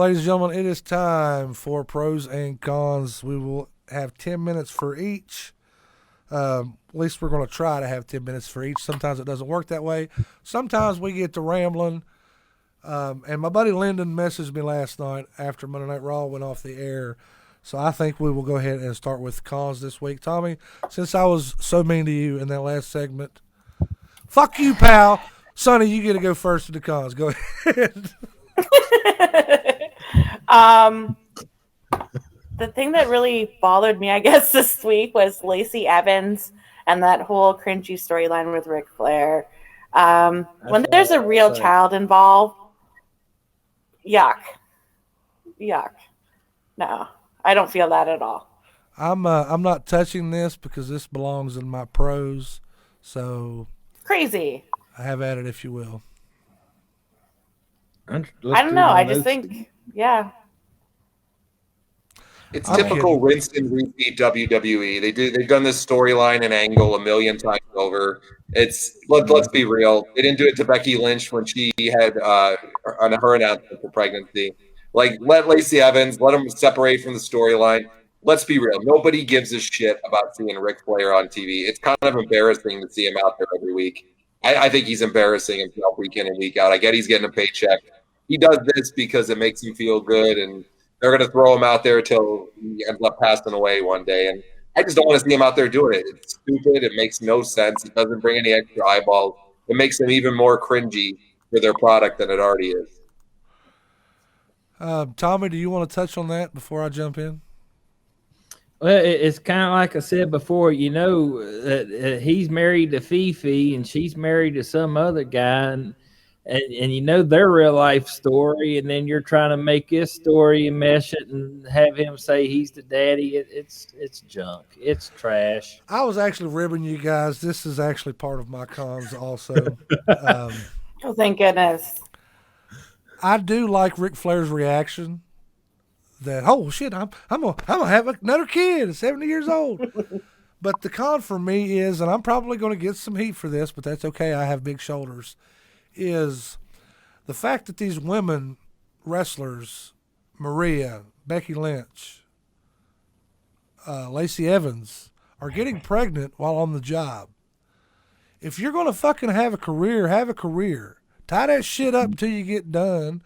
ladies and gentlemen, it is time for pros and cons. We will have 10 minutes for each. At least we're going to try to have 10 minutes for each. Sometimes it doesn't work that way. Sometimes we get to rambling. And my buddy Lyndon messaged me last night after Monday Night Raw went off the air. So I think we will go ahead and start with cons this week. Tommy, since I was so mean to you in that last segment, fuck you, pal. Sonny, you get to go first with the cons. Go ahead. The thing that really bothered me, I guess, this week was Lacey Evans and that whole cringy storyline with Ric Flair. When there's a real child involved, yuck. No, I don't feel that at all. I'm not touching this because this belongs in my pros. So crazy. Have at it if you will. I don't know. I just think, yeah. It's typical rinse and repeat WWE. They've done this storyline and angle a million times over. Let's be real. They didn't do it to Becky Lynch when she had on her announcement for pregnancy. Like, let Lacey Evans, let them separate from the storyline. Let's be real. Nobody gives a shit about seeing Ric Flair on TV. It's kind of embarrassing to see him out there every week. I think he's embarrassing himself week in and week out. I get he's getting a paycheck. He does this because it makes him feel good, and they're going to throw him out there until he ends up passing away one day. And I just don't want to see him out there doing it. It's stupid. It makes no sense. It doesn't bring any extra eyeballs. It makes them even more cringy for their product than it already is. Tommy, do you want to touch on that before I jump in? Well, it's kind of like I said before, he's married to Fifi and she's married to some other guy, and their real life story, and then you're trying to make his story and mesh it and have him say he's the daddy. It's junk. It's trash. I was actually ribbing you guys. This is actually part of my cons also. Oh, thank goodness. I do like Ric Flair's reaction. That, oh shit, I'm gonna have another kid at 70 years old. But the con for me is, and I'm probably gonna get some heat for this, but that's okay. I have big shoulders. Is the fact that these women wrestlers, Maria, Becky Lynch, Lacey Evans, are getting pregnant while on the job. If you're gonna fucking have a career, have a career. Tie that shit up until you get done.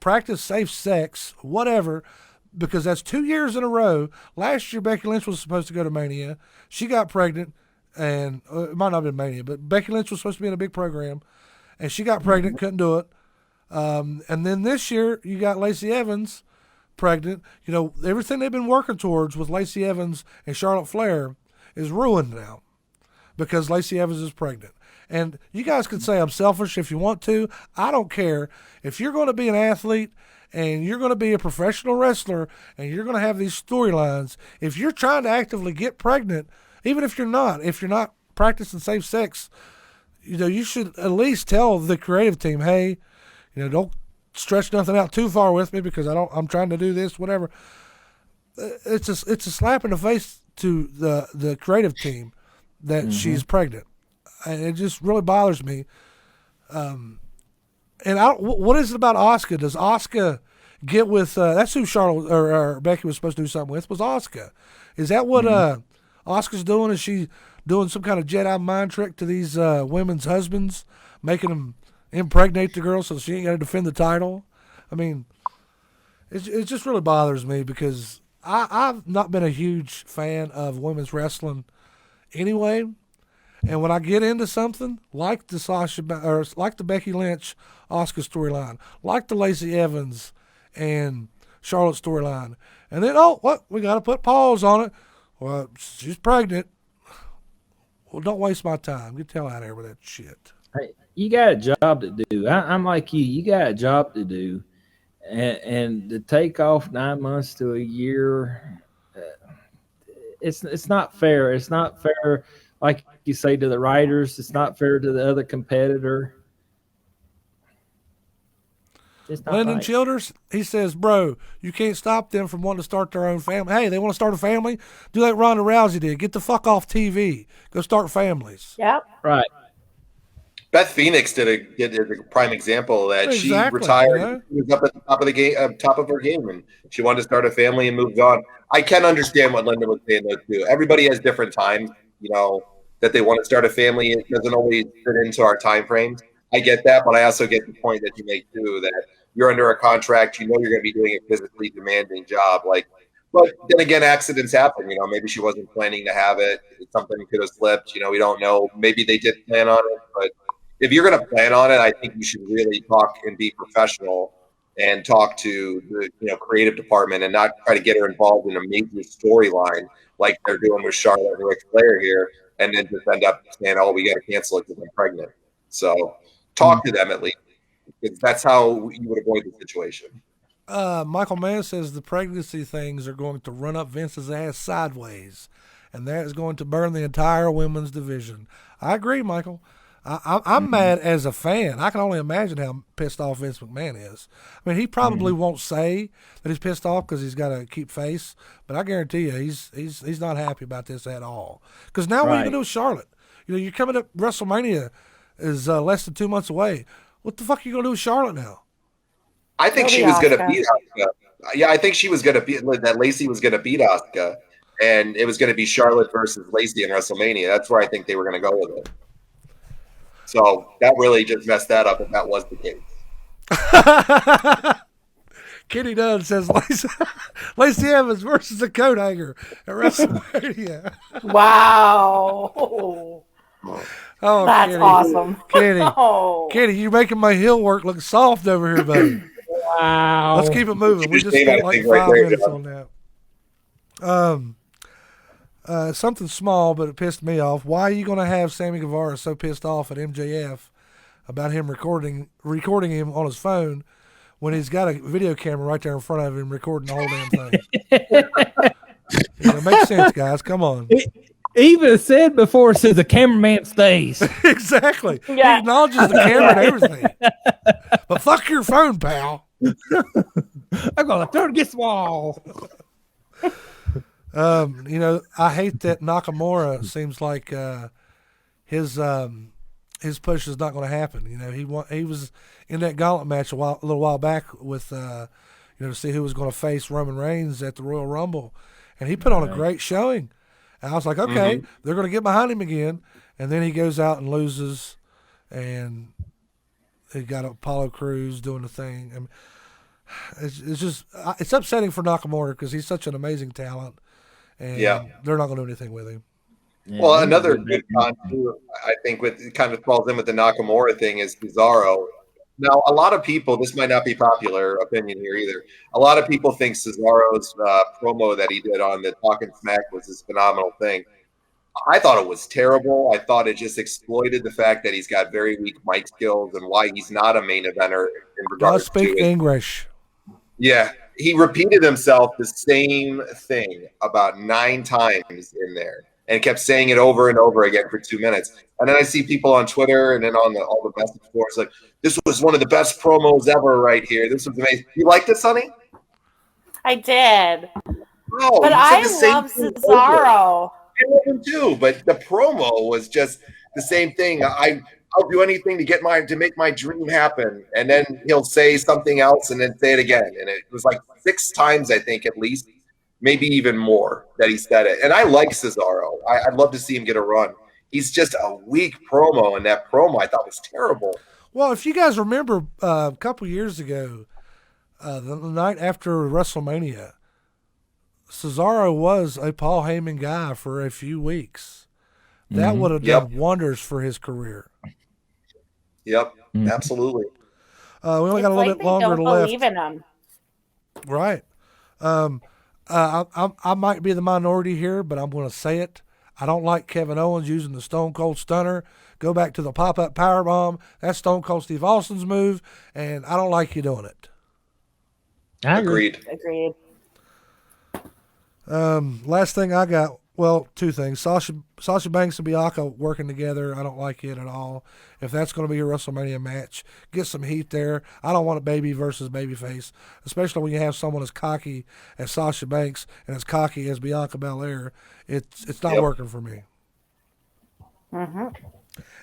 Practice safe sex, whatever, because that's 2 years in a row. Last year, Becky Lynch was supposed to go to Mania. She got pregnant, and it might not have been Mania, but Becky Lynch was supposed to be in a big program, and she got pregnant, couldn't do it. And then this year, you got Lacey Evans pregnant. Everything they've been working towards with Lacey Evans and Charlotte Flair is ruined now because Lacey Evans is pregnant. And you guys can say I'm selfish if you want to. I don't care. If you're going to be an athlete and you're going to be a professional wrestler and you're going to have these storylines, if you're trying to actively get pregnant, even if you're not practicing safe sex, you should at least tell the creative team, hey, don't stretch nothing out too far with me because I'm trying to do this, whatever. It's a slap in the face to the creative team that she's pregnant. And it just really bothers me. And what is it about Asuka? Does Asuka get with that's who Charlotte or Becky was supposed to do something with, was Asuka. Is that what Asuka's doing? Is she doing some kind of Jedi mind trick to these women's husbands, making them impregnate the girl so she ain't got to defend the title? I mean, it just really bothers me because I've not been a huge fan of women's wrestling anyway. And when I get into something like the Becky Lynch Asuka storyline, like the Lacey Evans and Charlotte storyline, and then we got to put pause on it. Well, she's pregnant. Well, don't waste my time. Get the hell out of here with that shit. Hey, you got a job to do. I'm like you. You got a job to do, and to take off 9 months to a year, it's not fair. It's not fair. Like you say to the writers, it's not fair to the other competitor. Lyndon Childers, he says, bro, you can't stop them from wanting to start their own family. Hey, they want to start a family? Do like Ronda Rousey did. Get the fuck off TV. Go start families. Yep. Right. Beth Phoenix did a prime example of that. Exactly, she retired. you know? She was up at the top of the game, top of her game, and she wanted to start a family and moved on. I can understand what Linda was saying though too. Everybody has different times, that they want to start a family. It doesn't always fit into our time frames. I get that, but I also get the point that you make too, that you're under a contract. You know you're going to be doing a physically demanding job. But then again, accidents happen. Maybe she wasn't planning to have it. Something could have slipped. We don't know. Maybe they did plan on it, but if you're going to plan on it, I think you should really talk and be professional and talk to the creative department and not try to get her involved in a major storyline like they're doing with Charlotte and Ric Flair here, and then just end up saying, "Oh, we got to cancel it because I'm pregnant." So talk to them at least, because that's how you would avoid the situation. Michael Mann says the pregnancy things are going to run up Vince's ass sideways, and that is going to burn the entire women's division. I agree, Michael. I'm mad as a fan. I can only imagine how pissed off Vince McMahon is. I mean, he probably won't say that he's pissed off because he's got to keep face, but I guarantee you he's not happy about this at all. Because now what are you going to do with Charlotte? You're coming up, WrestleMania is less than 2 months away. What the fuck are you going to do with Charlotte now? I think she was going to beat Asuka. Yeah, I think she was going to beat that. Lacey was going to beat Asuka, and it was going to be Charlotte versus Lacey in WrestleMania. That's where I think they were going to go with it. So that really just messed that up if that was the case. Kenny Dunn says Lacey Evans versus the coat hanger at WrestleMania. Wow. Oh, that's Kenny. awesome. Kenny, you're making my heel work look soft over here, buddy. Wow. Let's keep it moving. We just spent like 5 minutes on that. Something small, but it pissed me off. Why are you going to have Sammy Guevara so pissed off at MJF about him recording him on his phone when he's got a video camera right there in front of him recording the whole damn thing? It makes sense, guys. Come on. He even said before, it says the cameraman stays. Exactly. Yeah. He acknowledges the camera and everything. But fuck your phone, pal. I'm going to throw it against the wall. I hate that Nakamura seems like his push is not going to happen. He was in that gauntlet match a little while back with to see who was going to face Roman Reigns at the Royal Rumble, and he put on a great showing. And I was like, okay, they're going to get behind him again, and then he goes out and loses, and he got Apollo Crews doing the thing. I mean, it's upsetting for Nakamura because he's such an amazing talent. And they're not going to do anything with him. Yeah, well, another good con too, I think, it kind of falls in with the Nakamura thing is Cesaro. Now, a lot of people, this might not be popular opinion here either. A lot of people think Cesaro's promo that he did on the Talking Smack was this phenomenal thing. I thought it was terrible. I thought it just exploited the fact that he's got very weak mic skills and why he's not a main eventer in regards to English. Yeah. He repeated himself the same thing about 9 times in there and kept saying it over and over again for 2 minutes. And then I see people on Twitter and then on all the message boards like, this was one of the best promos ever right here. This was amazing. You liked it, Sonny? I did. Oh, but I love Cesaro. I love him too, but the promo was just the same thing. I'll do anything to make my dream happen. And then he'll say something else and then say it again. And it was like 6 times, I think, at least, maybe even more that he said it. And I like Cesaro. I'd love to see him get a run. He's just a weak promo, and that promo I thought was terrible. Well, if you guys remember a couple years ago, the night after WrestleMania, Cesaro was a Paul Heyman guy for a few weeks. That would have done wonders for his career. Yep, absolutely. We only got a little bit longer left. Believe in him. Right. I might be the minority here, but I'm going to say it. I don't like Kevin Owens using the Stone Cold Stunner. Go back to the pop-up powerbomb. That's Stone Cold Steve Austin's move, and I don't like you doing it. Agreed. Last thing I got, well, 2 things. Sasha Banks and Bianca working together, I don't like it at all. If that's going to be a WrestleMania match, get some heat there. I don't want a baby versus babyface, especially when you have someone as cocky as Sasha Banks and as cocky as Bianca Belair. It's not working for me.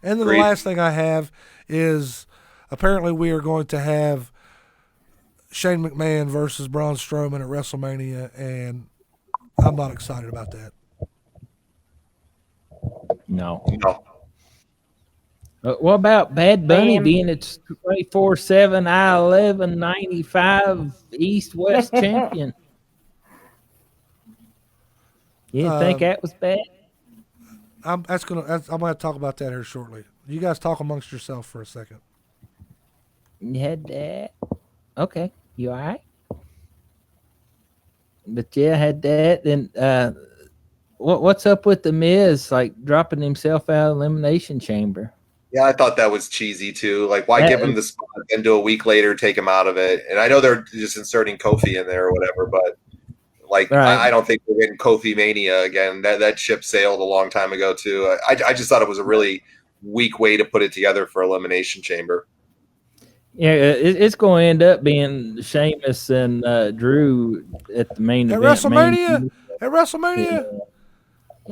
And then the Agreed. last thing I have is apparently we are going to have Shane McMahon versus Braun Strowman at WrestleMania, and I'm not excited about that. No. No. What about Bad Bunny Same. being its 24/7 I-11 95 East-West champion? You didn't think that was bad? I'm gonna talk about that here shortly. You guys talk amongst yourself for a second. You had that. Okay. You all right? But yeah, I had that. Then what's up with the Miz like dropping himself out of Elimination Chamber? Yeah, I thought that was cheesy too. Like, why give him the spot and do a week later take him out of it? And I know they're just inserting Kofi in there or whatever, but like, Right. I don't think we're getting Kofi Mania again. That ship sailed a long time ago too. I just thought it was a really weak way to put it together for Elimination Chamber. Yeah, it's going to end up being Sheamus and Drew at the main At event. WrestleMania? At WrestleMania? Yeah.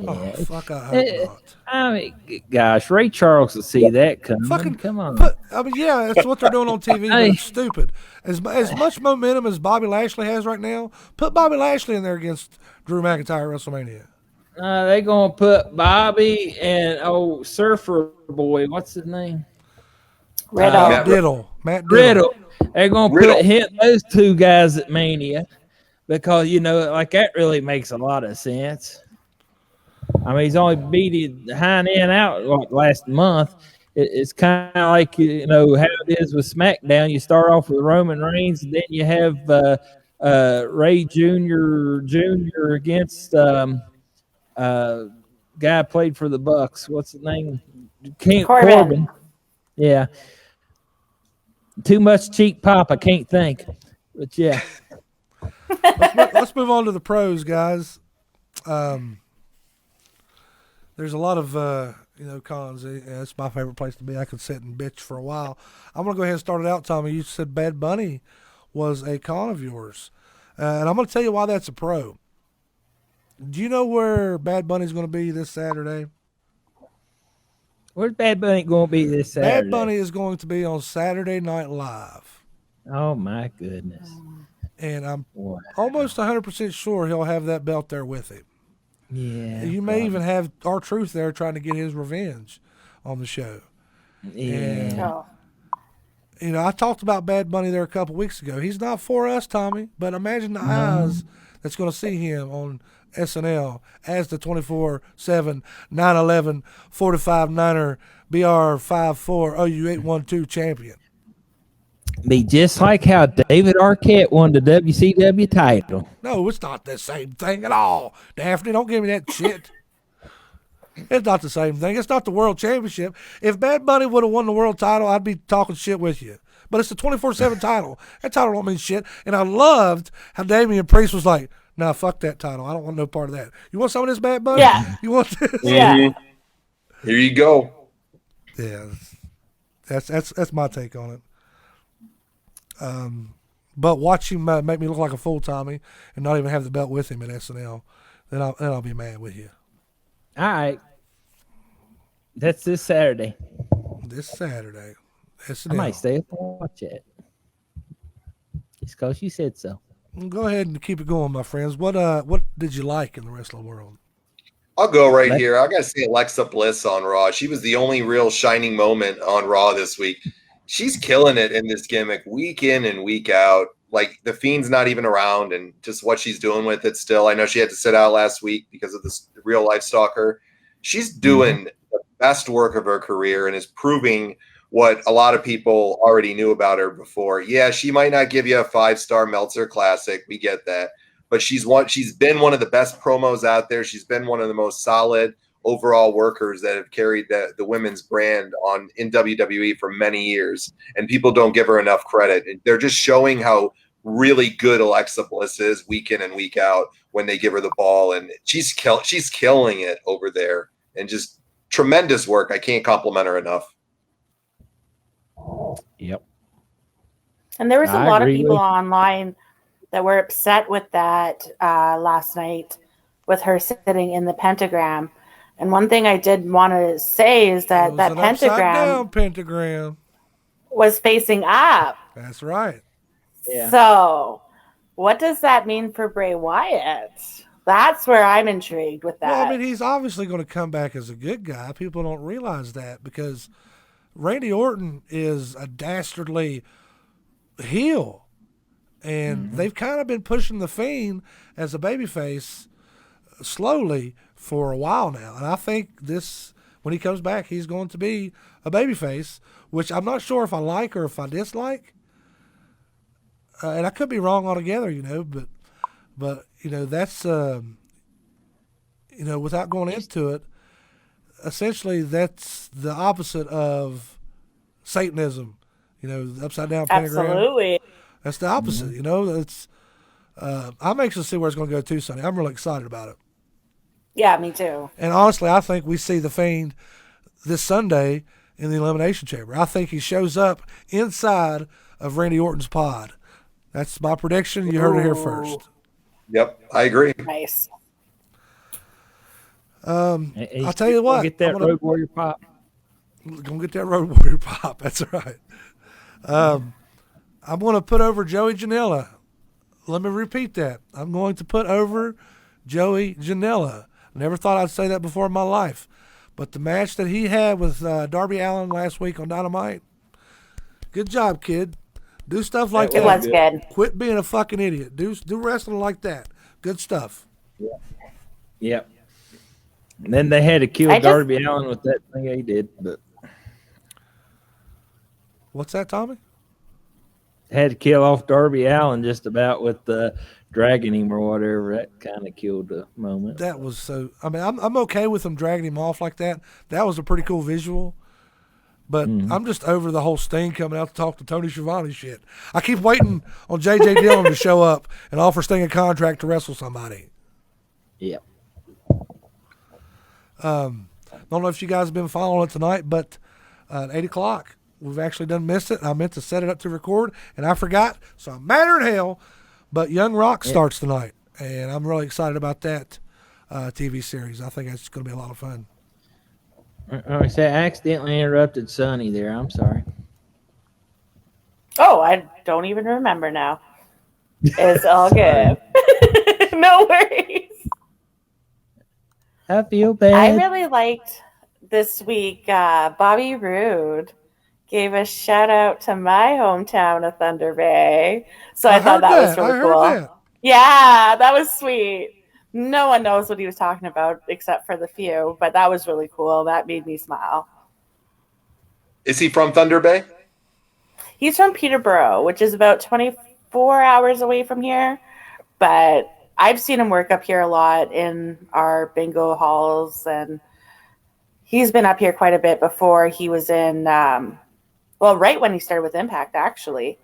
Oh, fuck, I hope not. I mean, gosh, Ray Charles will see that coming. Fucking Come on. Yeah, that's what they're doing on TV, but Hey. it's stupid. As much momentum as Bobby Lashley has right now, put Bobby Lashley in there against Drew McIntyre at WrestleMania. They're going to put Bobby and, Surfer Boy, what's his name? Riddle. Matt Diddle. Riddle. They're going to Riddle. put those two guys at Mania because, like that really makes a lot of sense. I mean, he's only beat Hind In out last month. It's kind of like, how it is with SmackDown. You start off with Roman Reigns, and then you have Ray Jr. against guy played for the Bucks. What's his name? Corbin. Yeah. Too much cheap pop. I can't think. But yeah. Let's move on to the pros, guys. There's a lot of cons. It's my favorite place to be. I could sit and bitch for a while. I'm gonna go ahead and start it out, Tommy. You said Bad Bunny was a con of yours, and I'm gonna tell you why that's a pro. Do you know where Bad Bunny's gonna be this Saturday? Where's Bad Bunny going to be this Saturday? Bad Bunny is going to be on Saturday Night Live. Oh my goodness! And I'm Wow. almost 100% sure he'll have that belt there with him. Yeah. You may even have R-Truth there trying to get his revenge on the show. Yeah. And, I talked about Bad Bunny there a couple weeks ago. He's not for us, Tommy, but imagine the eyes that's going to see him on SNL as the 24/7 9/11 45-9er BR54 OU812 champion. Be just like how David Arquette won the WCW title. No, it's not the same thing at all. Daphne, don't give me that shit. It's not the same thing. It's not the world championship. If Bad Bunny would have won the world title, I'd be talking shit with you. But it's the 24/7 title. That title don't mean shit. And I loved how Damian Priest was like, nah, fuck that title. I don't want no part of that. You want some of this, Bad Bunny? Yeah. You want this? Yeah. Here you go. Yeah. That's my take on it. But watch him make me look like a fool, Tommy, and not even have the belt with him at SNL, then I'll be mad with you. All right. That's this Saturday. This Saturday, SNL. I might stay up and watch it. Just because you said so. Go ahead and keep it going, my friends. What did you like in the wrestling world? I'll go right here. I got to say Alexa Bliss on Raw. She was the only real shining moment on Raw this week. She's killing it in this gimmick week in and week out. Like, the Fiend's not even around, and just what she's doing with it still. I know she had to sit out last week because of this real life stalker. She's doing the best work of her career and is proving what a lot of people already knew about her before. Yeah, she might not give you a 5-star Meltzer Classic. We get that. But she's been one of the best promos out there. She's been one of the most solid overall workers that have carried the women's brand in WWE for many years. And people don't give her enough credit. They're just showing how really good Alexa Bliss is week in and week out when they give her the ball. And she's killing it over there. And just tremendous work. I can't compliment her enough. Yep. And there was a I lot of agree people with- online that were upset with that last night with her sitting in the pentagram. And one thing I did want to say is It that was that an upside pentagram down pentagram. was facing up. That's right. Yeah. So, what does that mean for Bray Wyatt? That's where I'm intrigued with that. Well, I mean, he's obviously going to come back as a good guy. People don't realize that because Randy Orton is a dastardly heel. And they've kind of been pushing the Fiend as a babyface slowly for a while now. And I think when he comes back, he's going to be a babyface, which I'm not sure if I like or if I dislike. And I could be wrong altogether, but that's, without going into it, essentially that's the opposite of Satanism, the upside down pentagram. Absolutely. That's the opposite, It's I'm anxious to see where it's going to go too, Sonny. I'm really excited about it. Yeah, me too. And honestly, I think we see the Fiend this Sunday in the Elimination Chamber. I think he shows up inside of Randy Orton's pod. That's my prediction. You heard it here first. Yep, I agree. Nice. I'll tell you what. Get that Road Warrior pop. Gonna get that Road Warrior pop. That's right. I'm going to put over Joey Janela. Let me repeat that. I'm going to put over Joey Janela. Never thought I'd say that before in my life. But the match that he had with Darby Allin last week on Dynamite, good job, kid. Do stuff like that. It was good. Quit being a fucking idiot. Do wrestling like that. Good stuff. Yep. And then they had to kill Darby Allin with that thing he did. But what's that, Tommy? Had to kill off Darby Allin just about with dragging him or whatever. That kind of killed the moment. That was so. I mean, I'm okay with them dragging him off like that. That was a pretty cool visual. But I'm just over the whole Sting coming out to talk to Tony Schiavone shit. I keep waiting on J.J. Dillon to show up and offer Sting a contract to wrestle somebody. Yep. Don't know if you guys have been following it tonight, but at 8 o'clock, we've actually missed it. I meant to set it up to record, and I forgot, so I'm madder than hell. But Young Rock starts tonight, and I'm really excited about that TV series. I think it's going to be a lot of fun. I accidentally interrupted Sonny there. I'm sorry. Oh, I don't even remember now. It's all good. No worries. I feel bad. I really liked this week. Bobby Roode gave a shout out to my hometown of Thunder Bay. So I thought that was really cool. That. Yeah, that was sweet. No one knows what he was talking about except for the few, but that was really cool. That made me smile. Is he from Thunder Bay? He's from Peterborough, which is about 24 hours away from here. But I've seen him work up here a lot in our bingo halls, and he's been up here quite a bit before. He was in, right when he started with Impact, actually.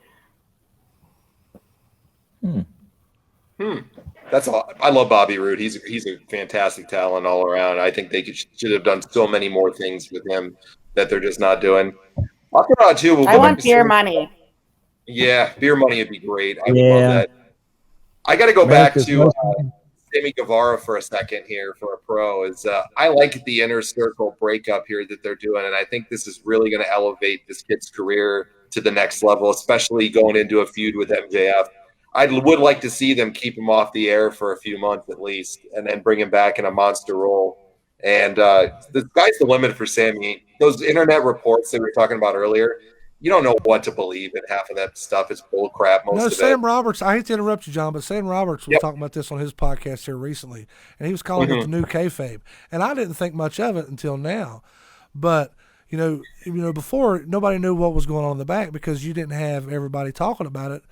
That's all. I love Bobby Roode. He's a fantastic talent all around. I think they should have done so many more things with him that they're just not doing. I'll throw out too. I want beer money. Yeah, beer money would be great. I would love that. I got to go back to Sammy Guevara for a second here for a pro. I like the inner circle breakup here that they're doing, and I think this is really going to elevate this kid's career to the next level, especially going into a feud with MJF. I would like to see them keep him off the air for a few months at least, and then bring him back in a monster role. And the sky's the limit for Sammy. Those internet reports that we were talking about earlier, you don't know what to believe, and half of that stuff is bull crap. Most of it. Sam Roberts, I hate to interrupt you, John, but Sam Roberts was talking about this on his podcast here recently, and he was calling it the new kayfabe. And I didn't think much of it until now. But, before, nobody knew what was going on in the back because you didn't have everybody talking about it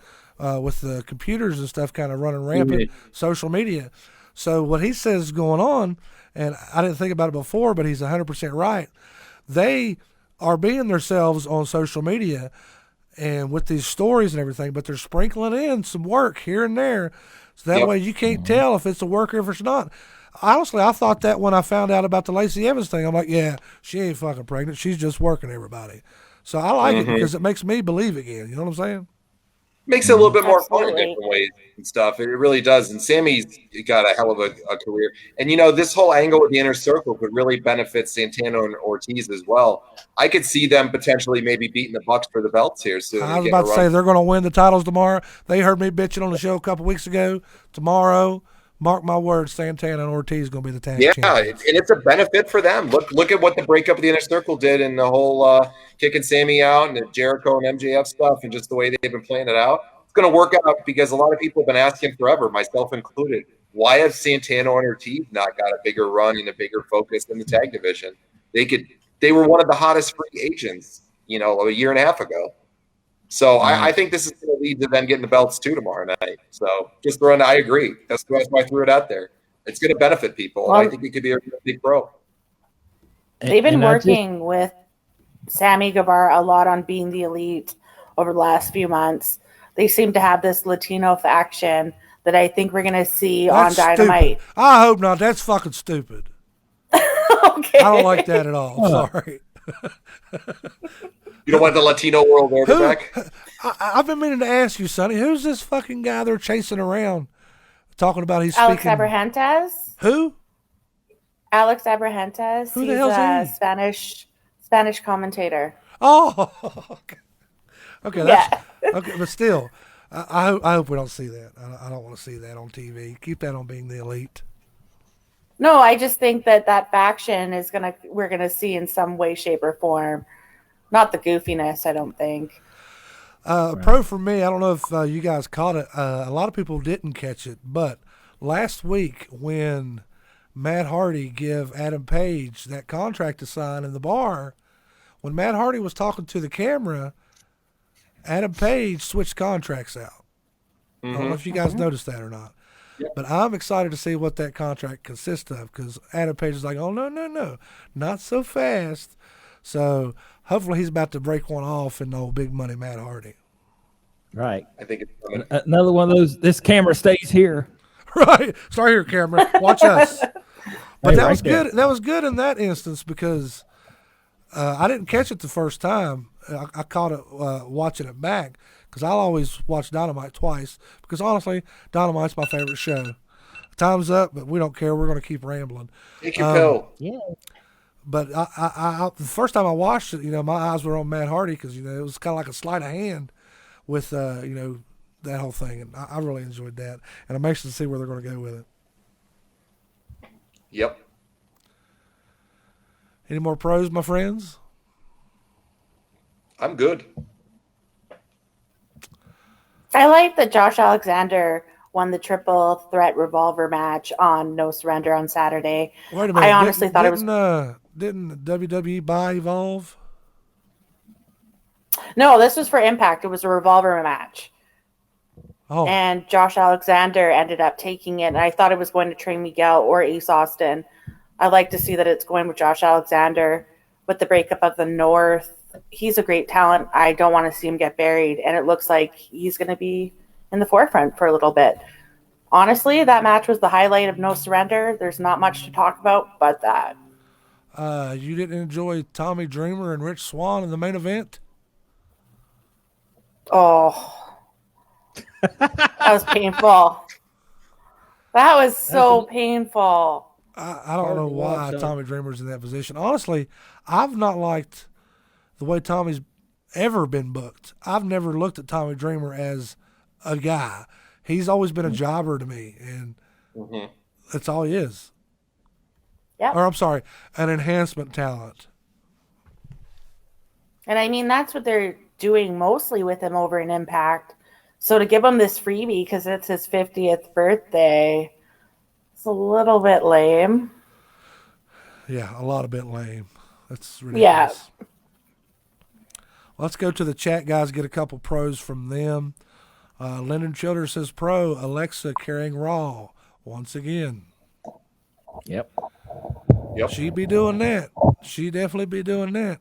with the computers and stuff kind of running rampant, social media. So what he says is going on, and I didn't think about it before, but he's 100% right. They are being themselves on social media and with these stories and everything, but they're sprinkling in some work here and there. So that way you can't tell if it's a work or if it's not. Honestly, I thought that when I found out about the Lacey Evans thing. I'm like, yeah, she ain't fucking pregnant. She's just working everybody. So I like it because it makes me believe again. You know what I'm saying? Makes it a little bit more fun in Absolutely. different ways and stuff. It really does. And Sammy's got a hell of a career. And this whole angle with the inner circle could really benefit Santana and Ortiz as well. I could see them potentially maybe beating the Bucks for the belts here soon. I was about to say they're going to win the titles tomorrow. They heard me bitching on the show a couple weeks ago. Tomorrow, mark my words, Santana and Ortiz going to be the tag champions. Yeah, and it's a benefit for them. Look at what the breakup of the inner circle did, and the whole kicking Sammy out, and the Jericho and MJF stuff, and just the way they've been playing it out. It's going to work out because a lot of people have been asking forever, myself included, why have Santana and Ortiz not got a bigger run and a bigger focus in the tag division? They were one of the hottest free agents, a year and a half ago. So I think this is going to lead to them getting the belts too tomorrow night. So just throwing, I agree. That's why I threw it out there. It's going to benefit people, and I think it could be a big pro. They've been working with Sammy Guevara a lot on being the elite over the last few months. They seem to have this Latino faction that I think we're going to see on Dynamite. Stupid. I hope not. That's fucking stupid. Okay. I don't like that at all. Sorry. You don't want the Latino world order back? I've been meaning to ask you, Sonny, who's this fucking guy they're chasing around talking about he's Alex speaking? Abrahantes. Who? Alex Abrahantes. Who the hell's He's a Spanish commentator. Oh, okay. Yeah. Okay, but still, I hope we don't see that. I don't want to see that on TV. Keep that on Being the Elite. No, I just think that faction we're gonna see in some way, shape, or form. Not the goofiness, I don't think. Pro for me, I don't know if you guys caught it. A lot of people didn't catch it, but last week when Matt Hardy gave Adam Page that contract to sign in the bar, when Matt Hardy was talking to the camera, Adam Page switched contracts out. I don't know if you guys noticed that or not. Yep. But I'm excited to see what that contract consists of because Adam Page is like, oh, no, not so fast. So hopefully he's about to break one off in the old big money Matt Hardy. Right. I think it's coming. Another one of those, this camera stays here. Right. Start here, camera. Watch us. But that right was there. good. That was good in that instance because I didn't catch it the first time. I caught it watching it back because I'll always watch Dynamite twice because honestly, Dynamite's my favorite show. Time's up, but we don't care. We're going to keep rambling. Take your pill. Yeah. But I the first time I watched it, my eyes were on Matt Hardy because it was kind of like a sleight of hand with that whole thing, and I really enjoyed that. And I'm anxious to see where they're going to go with it. Yep. Any more pros, my friends? I'm good. I like that Josh Alexander won the triple threat revolver match on No Surrender on Saturday. Wait a minute. I honestly thought it was. Didn't WWE buy Evolve? No, this was for Impact. It was a revolver match. Oh. And Josh Alexander ended up taking it. And I thought it was going to Trey Miguel or Ace Austin. I like to see that it's going with Josh Alexander with the breakup of the North. He's a great talent. I don't want to see him get buried. And it looks like he's going to be in the forefront for a little bit. Honestly, that match was the highlight of No Surrender. There's not much to talk about but that. You didn't enjoy Tommy Dreamer and Rich Swann in the main event? Oh, that was painful. That was so painful. I don't know why Tommy Dreamer's in that position. Honestly, I've not liked the way Tommy's ever been booked. I've never looked at Tommy Dreamer as a guy. He's always been a jobber to me, and that's all he is. Yeah. Or I'm sorry, an enhancement talent. And I mean, that's what they're doing mostly with him over in Impact. So to give him this freebie because it's his 50th birthday, it's a little bit lame. Yeah, a lot of bit lame. That's ridiculous. Yeah. Let's go to the chat, guys, get a couple pros from them. Lyndon Childers says pro, Alexa carrying Raw once again. Yep. She be doing that. She definitely be doing that.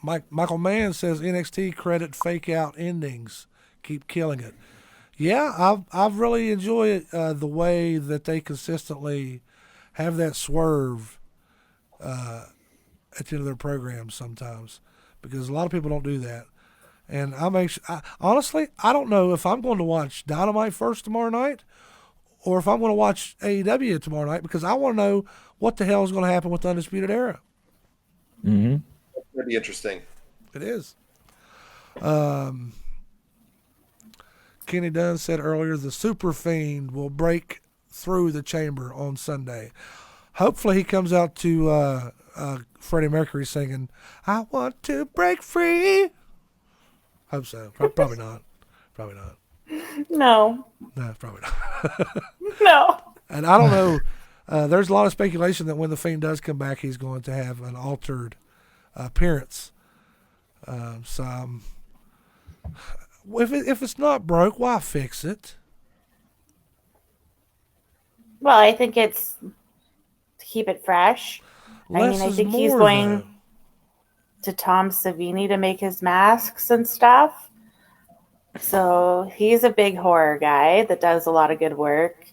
Michael Mann says NXT credit fake out endings. Keep killing it. Yeah, I've really enjoyed the way that they consistently have that swerve at the end of their programs sometimes because a lot of people don't do that. And honestly, I don't know if I'm going to watch Dynamite first tomorrow night or if I'm going to watch AEW tomorrow night because I want to know what the hell is going to happen with the Undisputed Era. Mm-hmm. That's going to be interesting. It is. Kenny Dunn said earlier the Super Fiend will break through the chamber on Sunday. Hopefully he comes out to Freddie Mercury singing, I want to break free. Hope so. Probably not. Probably not. No. No, probably not. No. And I don't know. There's a lot of speculation that when the Fiend does come back, he's going to have an altered appearance. If it's not broke, why fix it? Well, I think it's to keep it fresh. Less I is think more, he's going though. to Tom Savini to make his masks and stuff. So he's a big horror guy that does a lot of good work.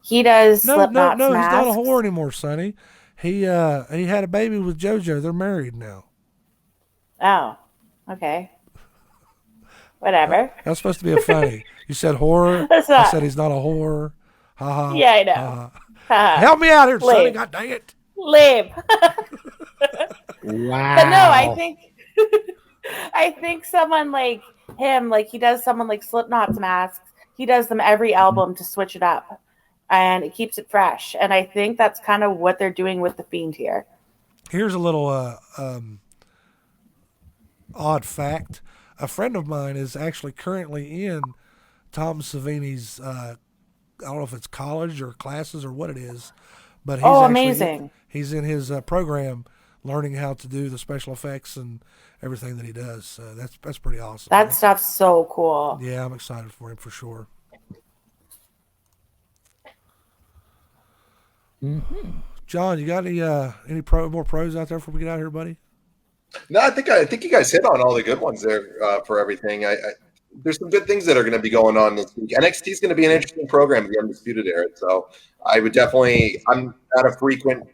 He does Slipknot's No, masks. he's not a whore anymore, Sonny. He had a baby with JoJo. They're married now. Oh, okay. Whatever. That's supposed to be a funny. You said horror. That's I not. said he's not a whore. Ha ha. Yeah, I know. Ha, ha. Help me out here, Sonny. Lame. God dang it. Lame. Wow. But no, I think someone like him, like he does someone like Slipknot's masks, he does them every album to switch it up. And it keeps it fresh. And I think that's kind of what they're doing with the Fiend here. Here's a little odd fact. A friend of mine is actually currently in Tom Savini's, I don't know if it's college or classes or what it is, but he's amazing. He's in his program learning how to do the special effects and everything that he does. So that's pretty awesome. That stuff's so cool. Yeah, I'm excited for him for sure. Mm-hmm. John, you got any more pros out there before we get out here, buddy? No, I think you guys hit on all the good ones there for everything. There's some good things that are going to be going on this week. NXT is going to be an interesting program, the Undisputed Era. So I would definitely. I'm not a frequent,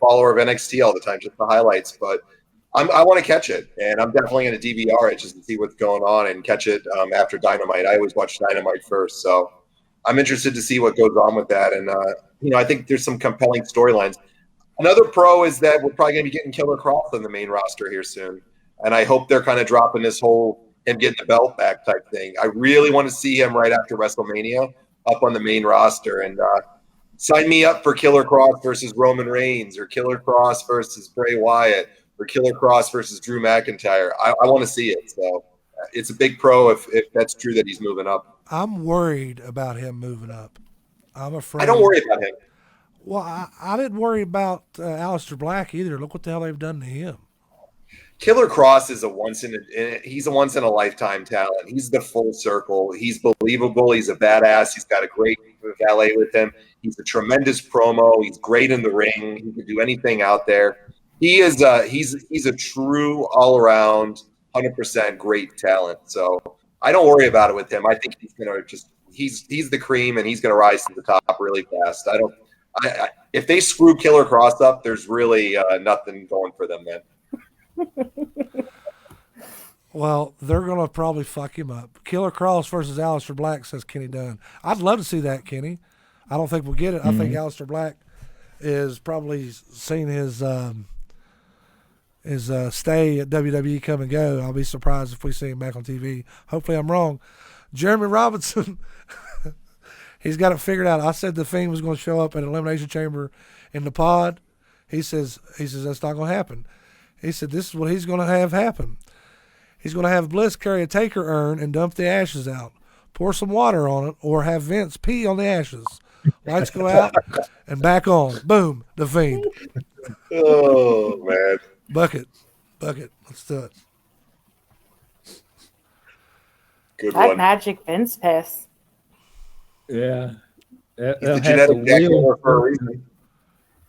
follower of NXT all the time, just the highlights, but I want to catch it, and I'm definitely going to DVR it just to see what's going on and catch it after Dynamite. I always watch Dynamite first, so I'm interested to see what goes on with that. And I think there's some compelling storylines. Another pro is that we're probably going to be getting Killer Cross on the main roster here soon. And I hope they're kind of dropping this whole him getting the belt back type thing. I really want to see him right after WrestleMania up on the main roster. And sign me up for Killer Cross versus Roman Reigns or Killer Cross versus Bray Wyatt or Killer Cross versus Drew McIntyre. I want to see it. So it's a big pro if that's true that he's moving up. I'm worried about him moving up. I'm afraid. I don't worry about him. Well, I didn't worry about Aleister Black either. Look what the hell they've done to him. Killer Cross is he's a once in a lifetime talent. He's the full circle. He's believable. He's a badass. He's got a great valet with him. He's a tremendous promo. He's great in the ring. He can do anything out there. He is he's a true all around 100% great talent. So I don't worry about it with him. I think he's gonna he's the cream and he's gonna rise to the top really fast. If they screw Killer Cross up, there's really nothing going for them then. Well, they're going to probably fuck him up. Killer Cross versus Aleister Black, says Kenny Dunn. I'd love to see that, Kenny. I don't think we'll get it. I think Aleister Black is probably seen his stay at WWE come and go. I'll be surprised if we see him back on TV. Hopefully I'm wrong. Jeremy Robinson, he's got it figured out. I said the Fiend was going to show up at Elimination Chamber in the pod. He says that's not going to happen. He said this is what he's going to have happen. He's going to have Bliss carry a Taker urn and dump the ashes out. Pour some water on it or have Vince pee on the ashes. Lights go out and back on. Boom, the Fiend. Oh, man. Bucket. Let's do it. Good That one. magic Vince piss. Yeah. He's the genetic jackal for a reason.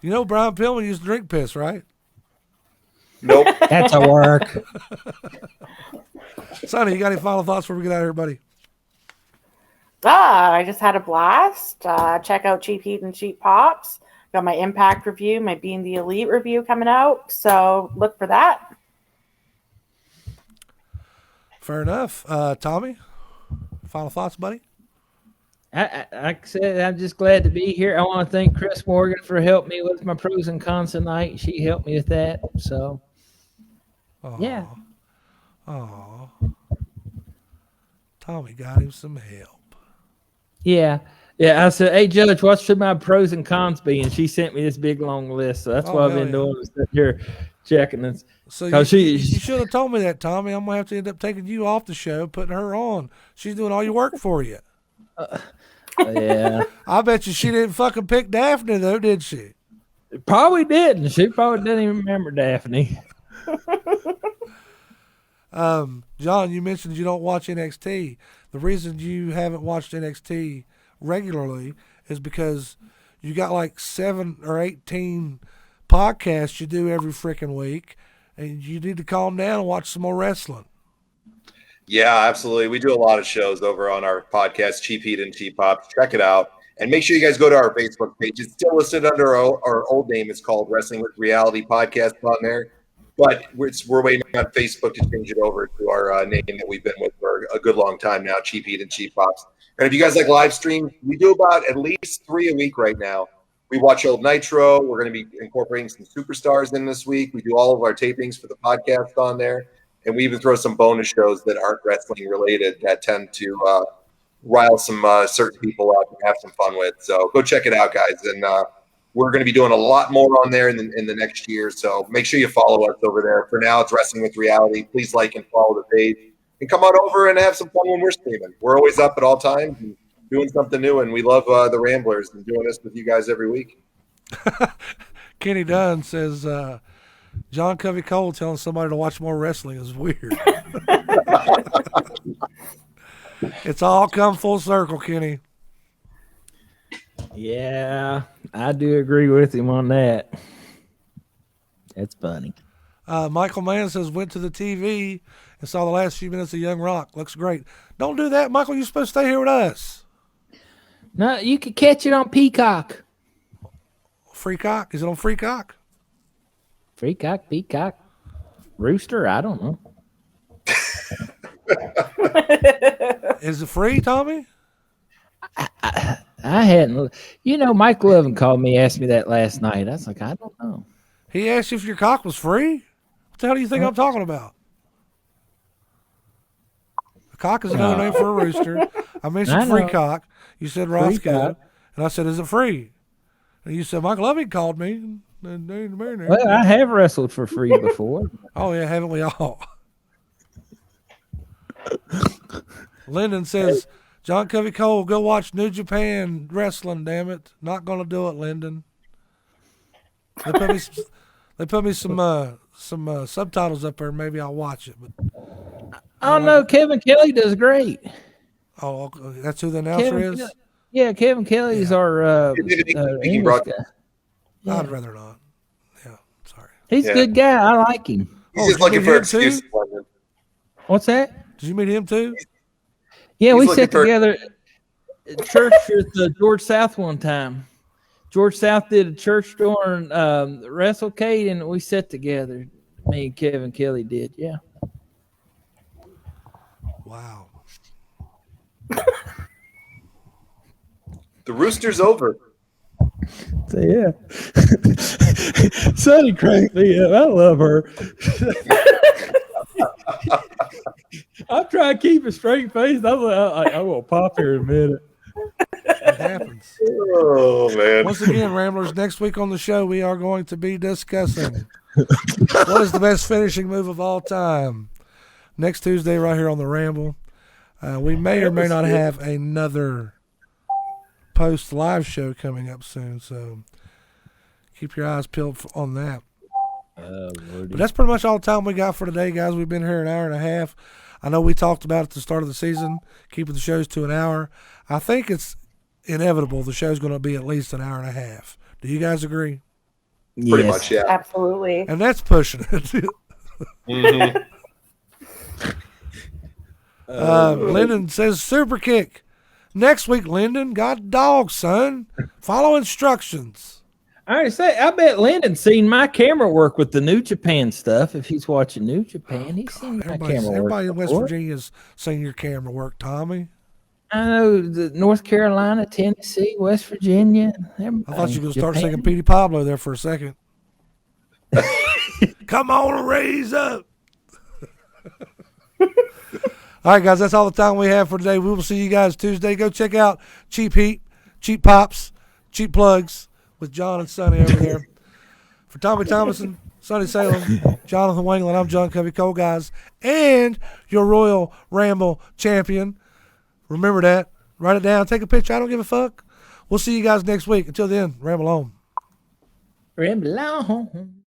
You know Brian Pillman used to drink piss, right? Nope. That's a work. Sonny, you got any final thoughts before we get out of here, buddy? I just had a blast. Check out Cheap Heat and Cheap Pops. Got my Impact review, my Being the Elite review coming out. So look for that. Fair enough. Tommy, final thoughts, buddy? Like I said, I'm just glad to be here. I want to thank Chris Morgan for helping me with my pros and cons tonight. She helped me with that. So, yeah. Oh, Tommy got him some help. Yeah. I said, hey, Judge, what should my pros and cons be? And she sent me this big, long list. So that's what I've been doing is sitting here checking this. So you should have told me that, Tommy. I'm going to have to end up taking you off the show, putting her on. She's doing all your work for you. Yeah. I bet you she didn't fucking pick Daphne, though, did she? Probably didn't. She probably didn't even remember Daphne. John, you mentioned you don't watch NXT. The reason you haven't watched NXT regularly is because you got like 7 or 18 podcasts you do every freaking week, and you need to calm down and watch some more wrestling. Yeah, absolutely. We do a lot of shows over on our podcast, Cheap Heat and Cheap Pops. Check it out. And make sure you guys go to our Facebook page. It's still listed under our old name. It's called Wrestling with Reality Podcast on there. But we're waiting on Facebook to change it over to our name that we've been with for a good long time now, Cheap Heat and Cheap Pops. And if you guys like live stream, we do about at least 3 a week right now. We watch Old Nitro. We're going to be incorporating some superstars in this week. We do all of our tapings for the podcast on there. And we even throw some bonus shows that aren't wrestling related that tend to rile some certain people up and have some fun with. So go check it out, guys. And we're going to be doing a lot more on there in the next year. So make sure you follow us over there. For now, it's Wrestling with Reality. Please like and follow the page. And come on over and have some fun when we're streaming. We're always up at all times and doing something new. And we love the Ramblers and doing this with you guys every week. Kenny Dunn says, John Covey Cole telling somebody to watch more wrestling is weird. It's all come full circle, Kenny. Yeah, I do agree with him on that. That's funny. Michael Mann says, went to the TV and saw the last few minutes of Young Rock. Looks great. Don't do that, Michael. You're supposed to stay here with us. No, you can catch it on Peacock. Free Cock? Is it on Free Cock? Free Cock, Peacock, Rooster, I don't know. Is it free, Tommy? I hadn't. Mike Lovin called me, asked me that last night. I was like, I don't know. He asked you if your cock was free? What the hell do you think I'm talking about? A cock is another name for a rooster. I mentioned Free Cock. You said Roscoe. And I said, is it free? And you said, Mike Lovin called me. Well, I have wrestled for free before. Oh, yeah, haven't we all? Lyndon says, John Covey Cole, go watch New Japan Wrestling, damn it. Not going to do it, Lyndon. They put me some subtitles up there. Maybe I'll watch it. But oh, no, Kevin Kelly does great. Oh, that's who the announcer is? Kelly. Yeah, Kevin Kelly's our English guy. Yeah. I'd rather not. Yeah, sorry. He's a good guy. I like him. He's just looking for excuses. What's that? Did you meet him too? Yeah, we sat together at church with George South one time. George South did a church during WrestleCade, and we sat together. Me and Kevin Kelly did, yeah. Wow. The rooster's over. So, yeah. Sonny cranked me up. I love her. I'm trying to keep a straight face. I'm going to pop here in a minute. It happens. Oh, man. Once again, Ramblers, next week on the show, we are going to be discussing what is the best finishing move of all time. Next Tuesday, right here on the Ramble. We may or may not have another post live show coming up soon, so keep your eyes peeled on that. But that's pretty much all the time we got for today, guys. We've been here an hour and a half. I know we talked about at the start of the season, keeping the shows to an hour. I think it's inevitable the show's going to be at least an hour and a half. Do you guys agree? Pretty much, yeah. Absolutely. And that's pushing it. Mm-hmm. Lyndon says super kick. Next week, Lyndon, God dog, son. Follow instructions. I already say, I bet Lyndon's seen my camera work with the New Japan stuff. If he's watching New Japan, he's seen my camera work. Everybody in West before. Virginia's seen your camera work, Tommy. I know the North Carolina, Tennessee, West Virginia. I thought you were going to start Japan. singing Petey Pablo there for a second. Come on and raise up. All right, guys, that's all the time we have for today. We will see you guys Tuesday. Go check out Cheap Heat, Cheap Pops, Cheap Plugs with John and Sonny over there. For Tommy Thomason, Sonny Salem, Jonathan Wangland, I'm John Covey Cole, guys, and your Royal Ramble champion. Remember that. Write it down. Take a picture. I don't give a fuck. We'll see you guys next week. Until then, ramble on. Ramble on.